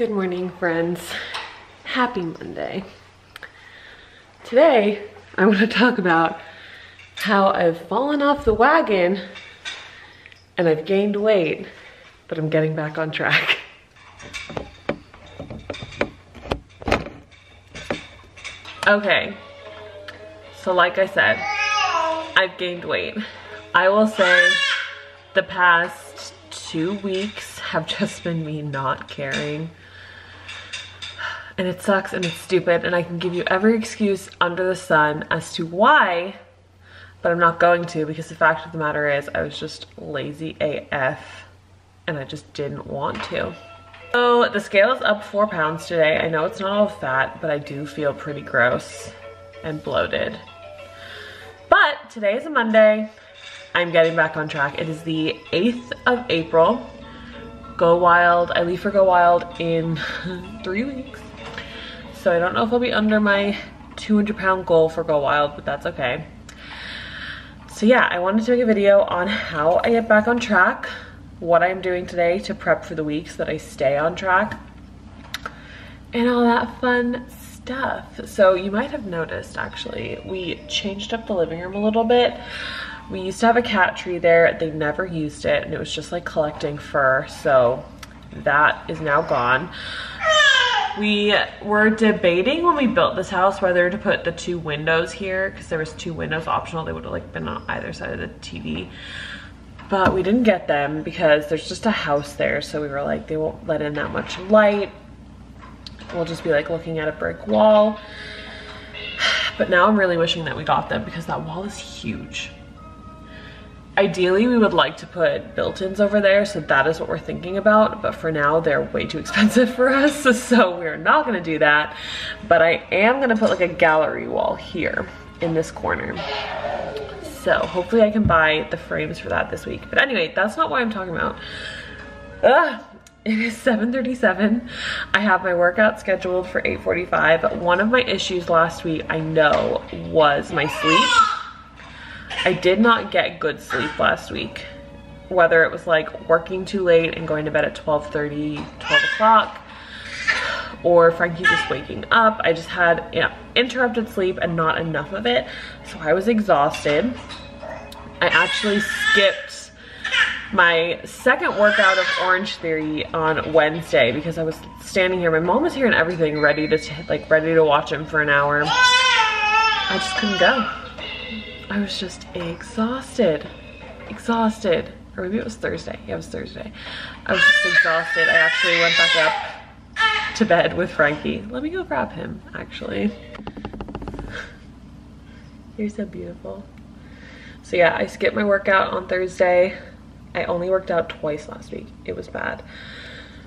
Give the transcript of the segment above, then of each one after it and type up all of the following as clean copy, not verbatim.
Good morning, friends. Happy Monday. Today, I want to talk about how I've fallen off the wagon and I've gained weight, but I'm getting back on track. Okay, so like I said, I've gained weight. I will say the past 2 weeks have just been me not caring. And it sucks and it's stupid, and I can give you every excuse under the sun as to why, but I'm not going to, because the fact of the matter is I was just lazy AF and I just didn't want to. So the scale is up 4 pounds today. I know it's not all fat, but I do feel pretty gross and bloated. But today is a Monday. I'm getting back on track. It is the 8th of April. Go Wild. I leave for Go Wild in 3 weeks. So I don't know if I'll be under my 200-pound goal for Go Wild, but that's okay. So yeah, I wanted to make a video on how I get back on track, what I'm doing today to prep for the week so that I stay on track, and all that fun stuff. So you might have noticed, actually, we changed up the living room a little bit. We used to have a cat tree there. They never used it, and it was just like collecting fur, so that is now gone. We were debating when we built this house whether to put the 2 windows here, because there was 2 windows optional. They would have like been on either side of the TV, but we didn't get them because there's just a house there, so we were like, they won't let in that much light. We'll just be like looking at a brick wall. But now I'm really wishing that we got them because that wall is huge. Ideally, we would like to put built-ins over there, so that is what we're thinking about, but for now, they're way too expensive for us, so we're not gonna do that. But I am gonna put like a gallery wall here in this corner. So hopefully I can buy the frames for that this week. But anyway, that's not what I'm talking about. It is 7:37. I have my workout scheduled for 8:45. One of my issues last week, I know, was my sleep. I did not get good sleep last week, whether it was like working too late and going to bed at 12:30, 12 o'clock, or Frankie just waking up. I just had interrupted sleep and not enough of it, so I was exhausted. I actually skipped my second workout of Orangetheory on Wednesday because I was standing here. My mom was here and everything, ready to watch him for an hour. I just couldn't go. I was just exhausted. Or maybe it was Thursday. Yeah, it was Thursday. I was just exhausted. I actually went back up to bed with Frankie. Let me go grab him, actually. You're so beautiful. So yeah, I skipped my workout on Thursday. I only worked out twice last week. It was bad.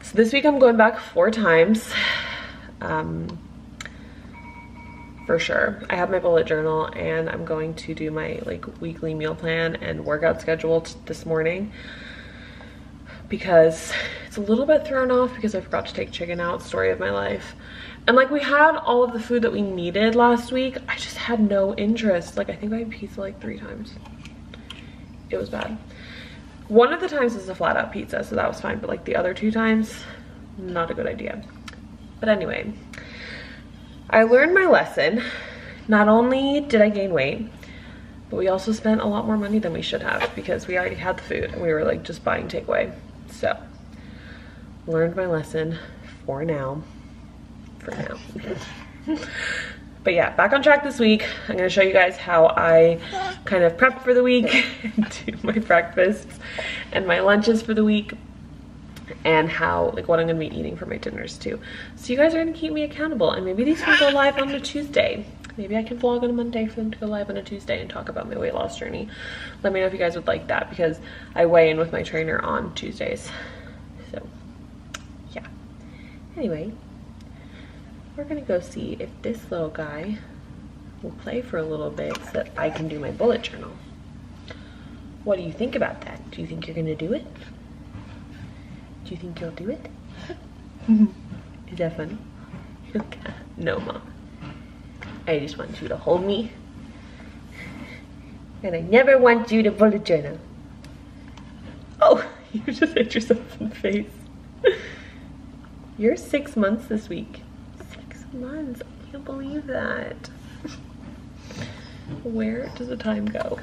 So this week I'm going back 4 times. For sure. I have my bullet journal and I'm going to do my like weekly meal plan and workout schedule this morning because it's a little bit thrown off because I forgot to take chicken out. Story of my life. And like we had all of the food that we needed last week. I just had no interest. Like I think I had pizza like 3 times. It was bad. One of the times was a flat out pizza, so that was fine, but like the other 2 times, not a good idea. But anyway, I learned my lesson. Not only did I gain weight, but we also spent a lot more money than we should have because we already had the food and we were like just buying takeaway. So, learned my lesson for now. But yeah, back on track this week. I'm gonna show you guys how I kind of prep for the week, do my breakfasts and my lunches for the week, and how, like, what I'm gonna be eating for my dinners too. So you guys are gonna keep me accountable, and maybe these can go live on a Tuesday. Maybe I can vlog on a Monday for them to go live on a Tuesday and talk about my weight loss journey. Let me know if you guys would like that because I weigh in with my trainer on Tuesdays. So yeah. Anyway, we're gonna go see if this little guy will play for a little bit so that I can do my bullet journal. What do you think about that? Do you think you're gonna do it? Do you think you'll do it? Is that funny? No, Mom. I just want you to hold me. And I never want you to bullet journal. Oh, you just hit yourself in the face. You're 6 months this week. 6 months, I can't believe that. Where does the time go?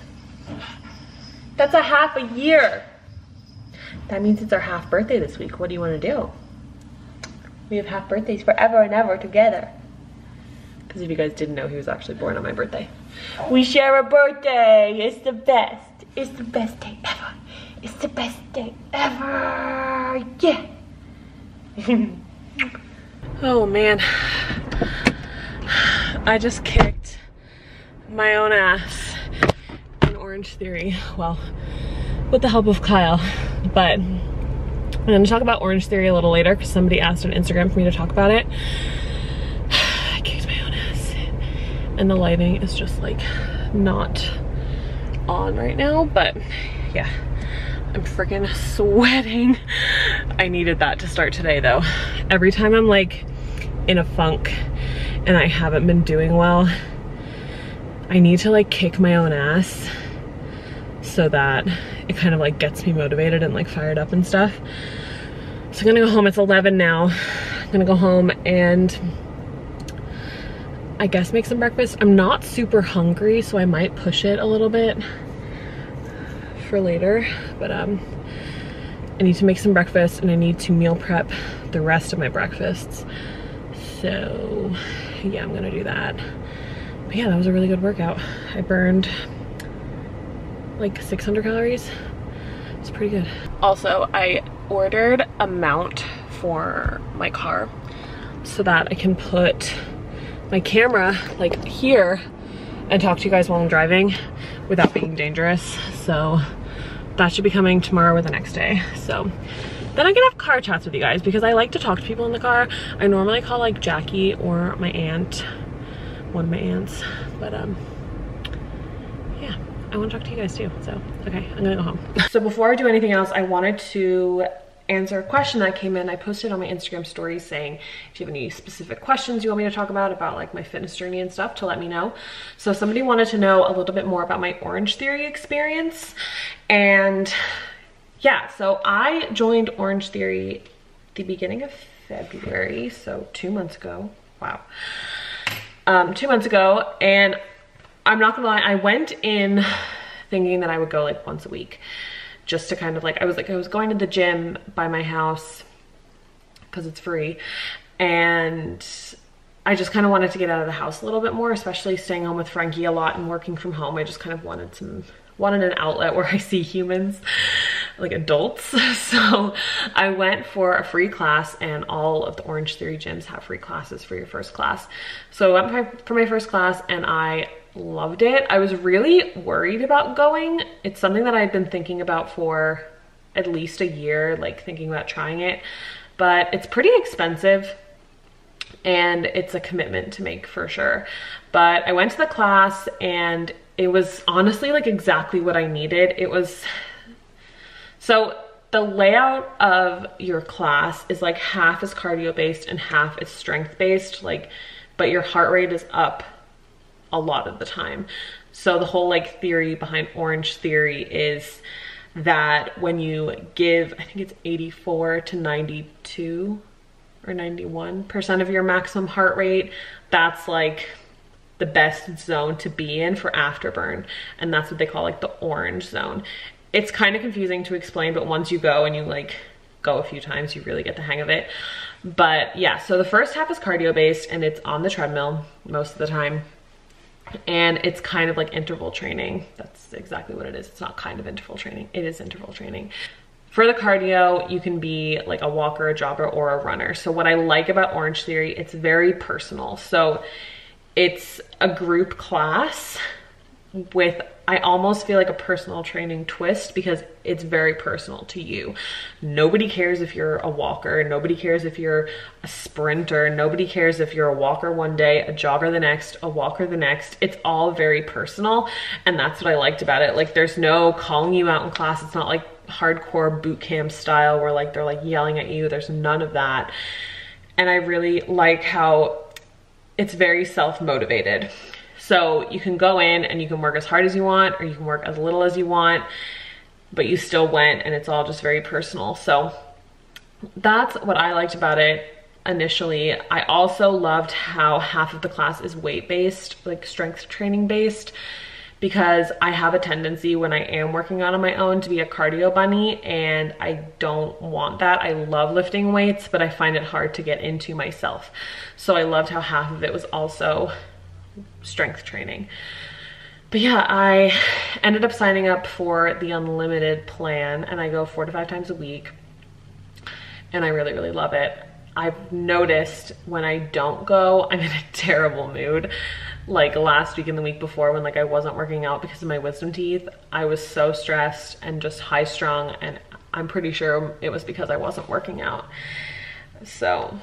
That's a half a year. That means it's our half birthday this week. What do you want to do? We have half birthdays forever and ever together. Because if you guys didn't know, he was actually born on my birthday. We share a birthday. It's the best. It's the best day ever. It's the best day ever. Yeah. Oh man. I just kicked my own ass in Orangetheory. Well, with the help of Kyle. But I'm going to talk about Orangetheory a little later because somebody asked on Instagram for me to talk about it. I kicked my own ass. And the lighting is just like not on right now, but yeah, I'm freaking sweating. I needed that to start today though. Every time I'm like in a funk and I haven't been doing well, I need to like kick my own ass so that it kind of like gets me motivated and like fired up and stuff. So I'm gonna go home. It's 11 now. I'm gonna go home and I guess make some breakfast. I'm not super hungry, so I might push it a little bit for later, but I need to make some breakfast and I need to meal prep the rest of my breakfasts. So yeah, I'm gonna do that. But yeah, that was a really good workout. I burned like 600 calories. It's pretty good. Also, I ordered a mount for my car so that I can put my camera like here and talk to you guys while I'm driving without being dangerous. So that should be coming tomorrow or the next day. So then I can have car chats with you guys because I like to talk to people in the car. I normally call like Jackie or my aunt, one of my aunts, but yeah, I want to talk to you guys too. So okay, I'm gonna go home. So before I do anything else, I wanted to answer a question that came in. I posted on my Instagram story saying if you have any specific questions you want me to talk about like my fitness journey and stuff, to let me know. So somebody wanted to know a little bit more about my Orangetheory experience. And yeah, so I joined Orangetheory the beginning of February, so 2 months ago. Wow. 2 months ago, and I'm not gonna lie, I went in thinking that I would go like once a week, just to kind of like, I was going to the gym by my house because it's free, and I just kind of wanted to get out of the house a little bit more, especially staying home with Frankie a lot and working from home. I just kind of wanted an outlet where I see humans, like adults. So I went for a free class, and all of the Orangetheory gyms have free classes for your first class. So I went for my first class and I loved it. I was really worried about going. It's something that I'd been thinking about for at least a year, like thinking about trying it, but it's pretty expensive and it's a commitment to make for sure. But I went to the class and it was honestly like exactly what I needed. It was, so the layout of your class is like half is cardio based and half is strength based, like, but your heart rate is up a lot of the time. So the whole like theory behind Orangetheory is that when you give, I think it's 84 to 92 or 91% of your maximum heart rate, that's like the best zone to be in for afterburn. And that's what they call like the orange zone. It's kind of confusing to explain, but once you go and you like go a few times, you really get the hang of it. But yeah, so the first half is cardio based and it's on the treadmill most of the time. And it's kind of like interval training. That's exactly what it is. It's not kind of interval training. It is interval training. For the cardio, you can be like a walker, a jogger, or a runner. So what I like about Orangetheory, it's very personal. So it's a group class with, I almost feel like a personal training twist because it's very personal to you. Nobody cares if you're a walker. Nobody cares if you're a sprinter. Nobody cares if you're a walker one day, a jogger the next, a walker the next. It's all very personal. And that's what I liked about it. Like there's no calling you out in class. It's not like hardcore boot camp style where like they're like yelling at you. There's none of that. And I really like how it's very self-motivated. So you can go in and you can work as hard as you want, or you can work as little as you want, but you still went, and it's all just very personal. So that's what I liked about it. initially. I also loved how half of the class is weight-based, like strength training based, because I have a tendency when I am working out on my own to be a cardio bunny, and I don't want that. I love lifting weights, but I find it hard to get into myself. So I loved how half of it was also strength training. But yeah, I ended up signing up for the unlimited plan, and I go 4 to 5 times a week, and I really, really love it. I've noticed when I don't go, I'm in a terrible mood. Like last week and the week before, when like I wasn't working out because of my wisdom teeth, I was so stressed and just high strung, and I'm pretty sure it was because I wasn't working out. So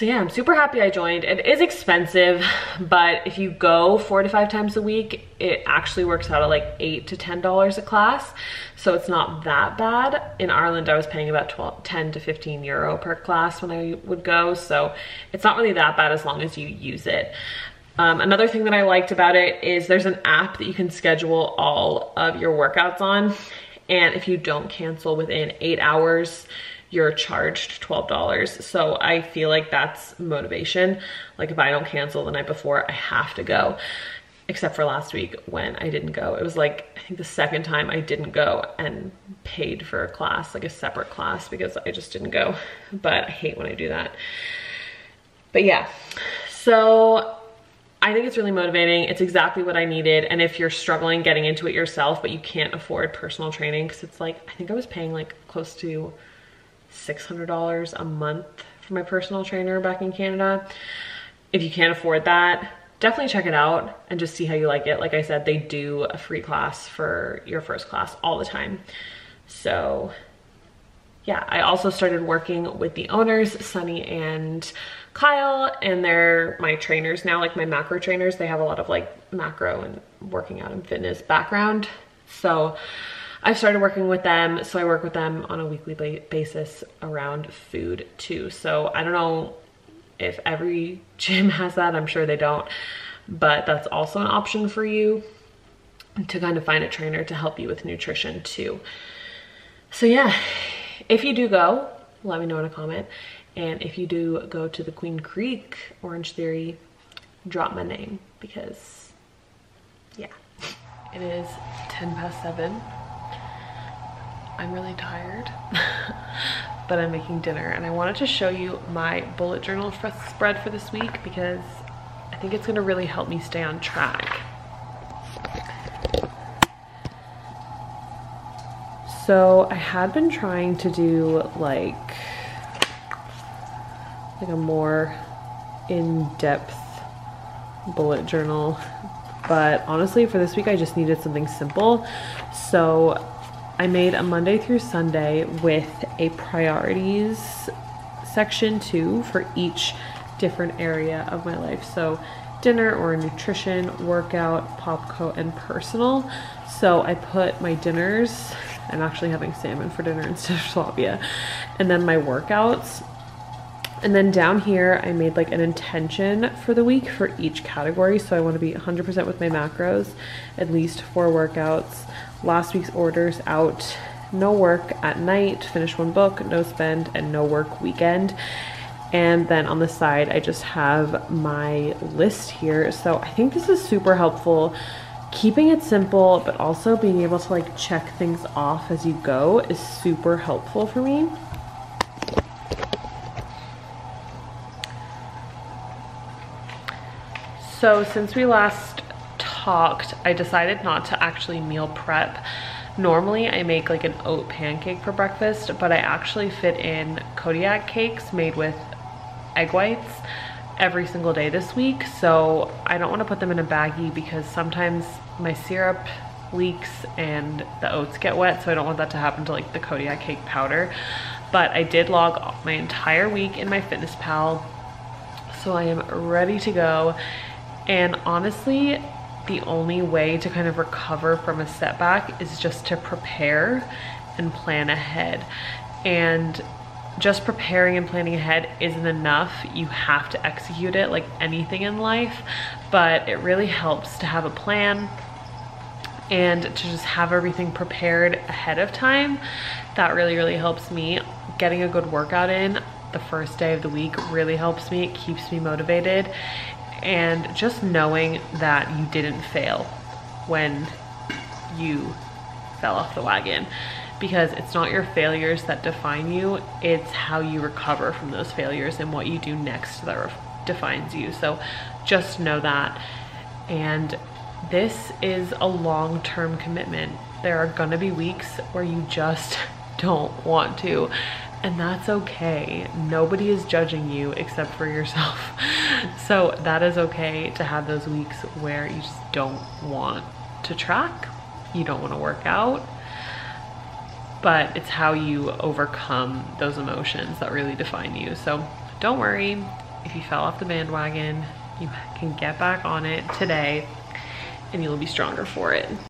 yeah, I'm super happy I joined. It is expensive, but if you go 4 to 5 times a week, it actually works out at like $8 to $10 a class. So it's not that bad. In Ireland, I was paying about 10 to 15 euro per class when I would go. So it's not really that bad as long as you use it. Another thing that I liked about it is there's an app that you can schedule all of your workouts on. And if you don't cancel within 8 hours, you're charged $12. So I feel like that's motivation. Like if I don't cancel the night before, I have to go. Except for last week when I didn't go. It was like, I think the second time I didn't go and paid for a class, like a separate class, because I just didn't go. But I hate when I do that. But yeah, so I think it's really motivating. It's exactly what I needed. And if you're struggling getting into it yourself, but you can't afford personal training, because it's like, I think I was paying like close to $600 a month for my personal trainer back in Canada. If you can't afford that, definitely check it out and just see how you like it. Like I said, they do a free class for your first class all the time. So yeah, I also started working with the owners, Sunny and Kyle, and they're my trainers now, like my macro trainers. They have a lot of like macro and working out and fitness background. So I started working with them. So I work with them on a weekly basis around food too. So I don't know if every gym has that, I'm sure they don't, but that's also an option for you to kind of find a trainer to help you with nutrition too. So yeah, if you do go, let me know in a comment. And if you do go to the Queen Creek Orangetheory, drop my name, because yeah. It is 7:10. I'm really tired, but I'm making dinner, and I wanted to show you my bullet journal spread for this week because I think it's gonna really help me stay on track. So I had been trying to do like a more in-depth bullet journal, but honestly for this week I just needed something simple. So I made a Monday through Sunday with a priorities section too for each different area of my life. So dinner or nutrition, workout, POPCO, and personal. So I put my dinners, I'm actually having salmon for dinner instead of tilapia, and then my workouts. And then down here, I made like an intention for the week for each category. So I want to be 100% with my macros, at least 4 workouts. Last week's orders out, no work at night, finish 1 book, no spend, and no work weekend. And then on the side, I just have my list here. So I think this is super helpful. Keeping it simple, but also being able to like check things off as you go is super helpful for me. So since we last talked, I decided not to actually meal prep. Normally I make like an oat pancake for breakfast, but I actually fit in Kodiak cakes made with egg whites every single day this week. So I don't want to put them in a baggie because sometimes my syrup leaks and the oats get wet. So I don't want that to happen to like the Kodiak cake powder. But I did log my entire week in my Fitness Pal. So I am ready to go. And honestly, the only way to kind of recover from a setback is just to prepare and plan ahead. And just preparing and planning ahead isn't enough. You have to execute it like anything in life, but it really helps to have a plan and to just have everything prepared ahead of time. That really, really helps me. Getting a good workout in the first day of the week really helps me. It keeps me motivated. And just knowing that you didn't fail when you fell off the wagon, because it's not your failures that define you, it's how you recover from those failures and what you do next that defines you. So just know that. And this is a long-term commitment. There are gonna be weeks where you just don't want to, and that's okay. Nobody is judging you except for yourself. So that is okay to have those weeks where you just don't want to track, you don't want to work out, but it's how you overcome those emotions that really define you. So don't worry if you fell off the bandwagon, you can get back on it today and you'll be stronger for it.